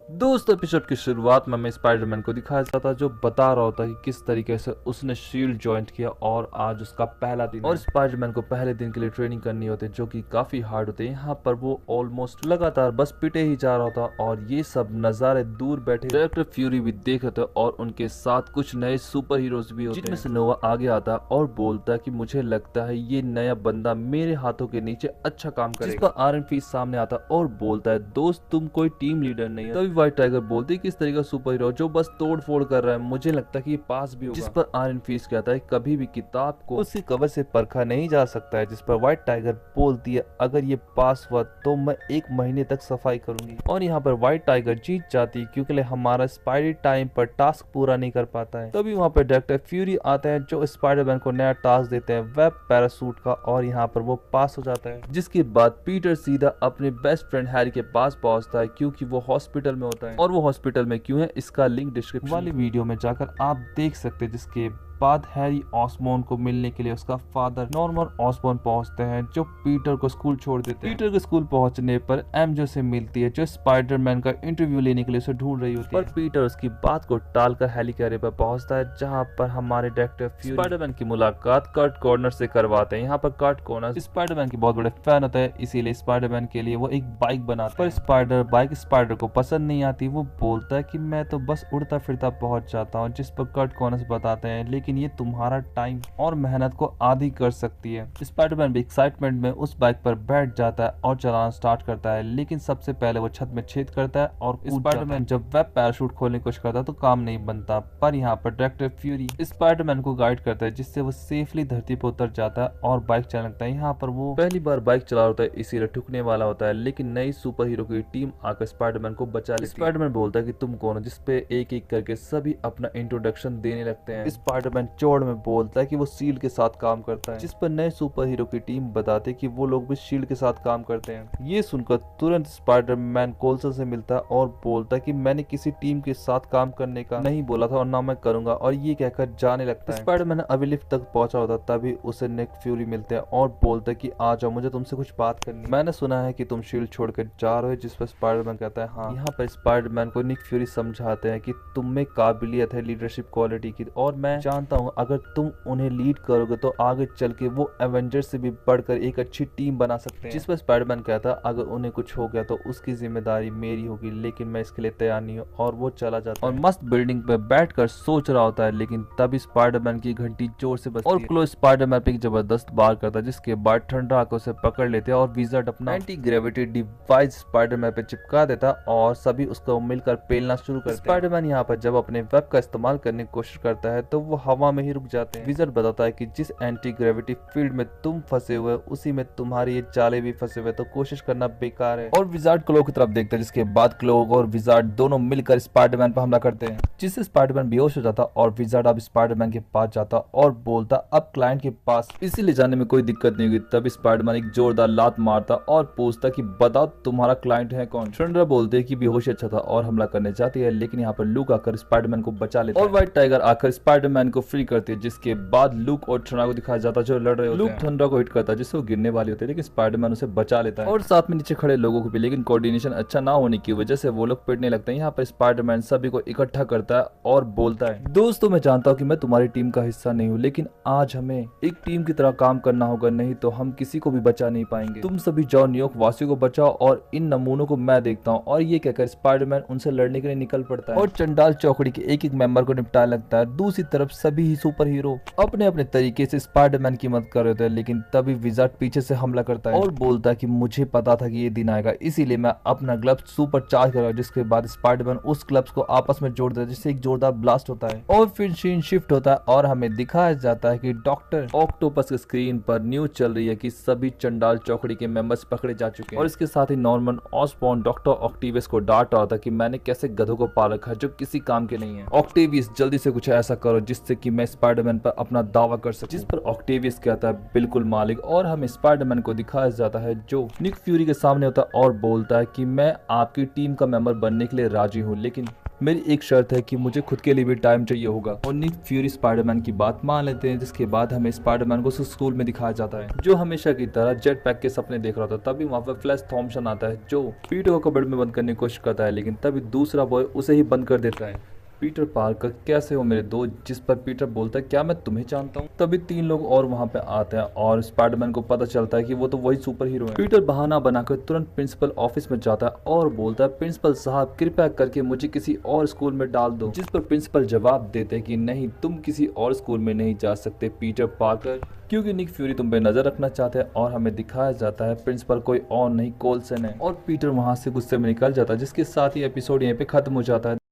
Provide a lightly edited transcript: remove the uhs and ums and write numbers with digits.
दोस्त एपिसोड की शुरुआत में हमें स्पाइडरमैन को दिखाया जाता है जो बता रहा होता है कि किस तरीके से उसने शील्ड ज्वाइन किया और आज उसका पहला दिन और स्पाइडरमैन को पहले दिन के लिए ट्रेनिंग करनी होती है जो कि काफी हार्ड होते हैं। यहाँ पर वो ऑलमोस्ट लगातार बस पिटे ही जा रहा होता और ये सब नजारे दूर बैठे डायरेक्टर फ्यूरी भी देख रहे थे और उनके साथ कुछ नए सुपर हीरोज भी होते हैं, जिनमें से नोवा आगे आता है और बोलता है कि मुझे लगता है ये नया बंदा मेरे हाथों के नीचे अच्छा काम करेगा। जिस पर आयरन फिस्ट सामने आता और बोलता है दोस्त तुम कोई टीम लीडर नहीं है। तभी व्हाइट टाइगर बोलती है किस तरीके का सुपर हीरो जो बस तोड़ फोड़ कर रहा है, मुझे लगता है कि ये पास भी होगा। जिस पर आयरन फिस्ट कहता है कभी भी किताब को उसके कवर से परखा नहीं जा सकता है। जिस पर व्हाइट टाइगर बोलती है अगर ये पास हुआ तो मैं 1 महीने तक सफाई करूंगी। और यहाँ पर व्हाइट टाइगर जीत जाती है क्योंकि हमारा स्पाइडर टाइम पर टास्क पूरा नहीं कर पाता है। तभी वहाँ पर डायरेक्टर फ्यूरी आते हैं जो स्पाइडरमैन को नया टास्क देते हैं वेब पैरासूट का और यहाँ पर वो पास हो जाता है। जिसके बाद पीटर सीधा अपने बेस्ट फ्रेंड हैरी के पास पहुंचता है क्योंकि वो हॉस्पिटल में होता है। और वो हॉस्पिटल में क्यों है इसका लिंक डिस्क्रिप्शन वाली वीडियो में जाकर आप देख सकते हैं। जिसके बाद हैरी ऑसबॉर्न को मिलने के लिए उसका फादर नॉर्मन ऑसबॉर्न पहुंचते हैं जो पीटर को स्कूल छोड़ देते हैं। पीटर को स्कूल पहुंचने पर एमजे से मिलती है जो स्पाइडरमैन का इंटरव्यू लेने के लिए उसे ढूंढ रही होती है। पर पीटर उसकी बात को टालकर हेलीकॉप्टर पर पहुंचता है जहां पर हमारे डायरेक्टर फ्यूरी स्पाइडरमैन की मुलाकात कर्ट कॉर्नर से करवाते हैं। यहाँ पर कर्ट कॉर्नर स्पाइडरमैन के बहुत बड़े फैन होता है, इसीलिए स्पाइडरमैन के लिए वो एक बाइक बनाता है। पर स्पाइडर को पसंद नहीं आती। वो बोलता है कि मैं तो बस उड़ता फिरता पहुंच जाता हूँ। जिस पर कर्ट कॉर्नर बताते हैं लेकिन ये तुम्हारा टाइम और मेहनत को आधी कर सकती है। स्पाइडरमैन भी एक्साइटमेंट में उस बाइक पर बैठ जाता है और चलाना स्टार्ट करता है, लेकिन सबसे पहले वो छत में छेद करता है और स्पाइडरमैन जब वेब पैराशूट खोलने की कोशिश करता है तो काम नहीं बनता। पर यहाँ पर डायरेक्टर फ्यूरी स्पाइडरमैन को गाइड करता है जिससे वो सेफली धरती पर उतर जाता है और बाइक चलाने लगता है। यहाँ पर वो पहली बार बाइक चला होता है इसीलिए ठुकने वाला होता है, लेकिन नई सुपर हीरो की टीम आकर स्पाइडरमैन को बचा लेती है। स्पाइडरमैन बोलता है कि तुम कौन हो, जिसपे एक एक करके सभी अपना इंट्रोडक्शन देने लगते हैं। स्पाइडरमैन चौड़ में बोलता है कि वो शील्ड के साथ काम करता है, जिस पर नए सुपर हीरो की टीम बताते कि वो लोग भी शील्ड के साथ काम करते हैं। ये सुनकर तुरंत स्पाइडरमैन कोल्सन से मिलता है और बोलता है कि मैंने किसी टीम के साथ काम करने का नहीं बोला था और ना मैं करूंगा, और ये कहकर जाने लगता है। स्पाइडरमैन अभी लिफ्ट तक पहुंचा होता तभी उसे निक फ्यूरी मिलते हैं और बोलते हैं कि आ जाओ मुझे तुमसे कुछ बात करनी है। मैंने सुना है कि तुम शील्ड छोड़कर जा रहे हो। जिस पर स्पाइडरमैन कहता है हाँ। यहाँ पर स्पाइडरमैन को निक फ्यूरी समझाते हैं कि तुम में काबिलियत है लीडरशिप क्वालिटी की, और मैं जानता हूँ अगर तुम उन्हें लीड करोगे तो आगे चल के वो एवेंजर्स से भी बढ़कर एक अच्छी टीम बना सकते हैं। जिस पर स्पाइडरमैन कहता है अगर उन्हें कुछ हो गया तो उसकी जिम्मेदारी मेरी होगी, लेकिन मैं इसके लिए तैयार नहीं हूँ। और वो चला जाता है और मस्त बिल्डिंग पे बैठकर सोच रहा होता है, लेकिन तभी स्पाइडरमैन की घंटी जोर से बजती है और क्लो स्पाइडरमैन पे जबरदस्त बार करता है, जिसके बाद ठंडा आकर उसे पकड़ लेते हैं और विज़ार्ड अपना एंटी ग्रेविटी डिवाइस स्पाइडरमैन पे चिपका देता और सभी उसको मिलकर पेलना शुरू करते हैं। स्पाइडरमैन यहाँ पर जब अपने वेब का इस्तेमाल करने की कोशिश करता है तो वो हवा में ही रुक जाते हैं। विज़ार्ड बताता है कि जिस एंटी ग्रेविटी फील्ड में तुम फंसे हुए उसी में तुम्हारी ये चाले भी फंसे हुए, तो कोशिश करना बेकार है। और विज़ार्ड क्लो की तरफ देखता है, जिसके बाद क्लो और विज़ार्ड दोनों मिलकर स्पाइडरमैन पर हमला करते हैं, जिससे स्पाइडरमैन बेहोश हो जाता और विज़ार्ड अब स्पाइडरमैन के पास जाता और बोलता अब क्लाइंट के पास इसीलिए जाने में कोई दिक्कत नहीं होगी। तब स्पाइडरमैन एक जोरदार लात मारता और पूछता कि बताओ तुम्हारा क्लाइंट है कौन। थंडर बोलते कि बेहोश अच्छा था और हमला करने जाती है, लेकिन यहाँ पर लूक आकर स्पाइडरमैन को बचा लेता है और व्हाइट टाइगर आकर स्पाइडरमैन को फ्री करती है। जिसके बाद लूक और थंडर को दिखाया जाता है जो लड़ रहे होते हैं। लूक थंडर को हिट करता है जिससे वो गिरने वाली होती है, लेकिन स्पाइडरमैन उसे बचा लेता है और साथ में नीचे खड़े लोगों को भी, लेकिन कोऑर्डिनेशन अच्छा ना होने की वजह से वो लोग पिटने लगते हैं। यहाँ पर स्पाइडरमैन सभी को इकट्ठा करता है और बोलता है दोस्तों मैं जानता हूँ कि मैं तुम्हारी टीम का हिस्सा नहीं हूँ, लेकिन आज हमें एक टीम की तरह काम करना होगा, नहीं तो हम किसी को भी बचा नहीं पाएंगे। तुम सभी जाओ न्यूयॉर्क वासियों को बचाओ और इन नमूनों को मैं देखता हूँ। और ये कहकर स्पाइडरमैन उनसे लड़ने के लिए निकल पड़ता है और चंडाल चौकड़ी के एक एक मेंबर को निपटाने लगता है। दूसरी तरफ सभी ही सुपर हीरो अपने अपने तरीके से स्पाइडरमैन की मदद कर रहे होते हैं, लेकिन तभी विज़ार्ड पीछे से हमला करता है और बोलता है कि मुझे पता था कि ये दिन आएगा, इसीलिए मैं अपना ग्लव्स सुपर चार्ज करूंगा। जिसके बाद स्पाइडरमैन उस ग्लव्स को आपस में जोड़ देता है जिससे एक जोरदार ब्लास्ट होता है और फिर सीन शिफ्ट होता है और हमें दिखाया जाता है कि डॉक्टर ऑक्टोपस के स्क्रीन पर न्यूज चल रही है कि सभी चंडाल चौकड़ी के मेंबर्स पकड़े जा चुके हैं। और इसके साथ ही नॉर्मन ऑसबॉर्न डॉक्टर ऑक्टेवियस को डांट रहा था कि मैंने कैसे गधों को पाल रखा है जो किसी काम के नहीं है। ऑक्टेवियस जल्दी से कुछ ऐसा करो जिससे कि मैं स्पाइडरमैन पर अपना दावा कर सकूं। जिस पर ऑक्टेवियस कहता है बिल्कुल मालिक, और हमें स्पाइडरमैन को दिखाया जाता है जो निक फ्यूरी के सामने होता है और बोलता है कि मैं आपकी टीम का मेंबर बनने के लिए राजी हूँ, लेकिन मेरी एक शर्त है कि मुझे खुद के लिए भी टाइम चाहिए होगा। और निक फ्यूरी स्पाइडरमैन की बात मान लेते हैं, जिसके बाद हमें स्पाइडरमैन को स्कूल में दिखाया जाता है, जो हमेशा की तरह जेट पैक के सपने देख रहा था। तभी वहाँ पर फ्लैश थॉम्सन आता है, जो पीटर को कबर्ड में बंद करने की कोशिश करता है, लेकिन तभी दूसरा बॉय उसे ही बंद कर देता है। पीटर पार्कर, कैसे हो मेरे दोस्त? जिस पर पीटर बोलता है, क्या मैं तुम्हें जानता हूँ? तभी 3 लोग और वहाँ पे आते हैं और स्पाइडरमैन को पता चलता है कि वो तो वही सुपर हीरो है। पीटर बहाना बनाकर तुरंत प्रिंसिपल ऑफिस में जाता है और बोलता है, प्रिंसिपल साहब कृपया करके मुझे किसी और स्कूल में डाल दो। जिस पर प्रिंसिपल जवाब देते हैं कि नहीं, तुम किसी और स्कूल में नहीं जा सकते पीटर पार्कर, क्योंकि निक फ्यूरी तुम पे नजर रखना चाहते हैं। और हमें दिखाया जाता है प्रिंसिपल कोई और नहीं, कोल्सन है। और पीटर वहां से गुस्से में निकल जाता है, जिसके साथ ही एपिसोड यहीं पे खत्म हो जाता है।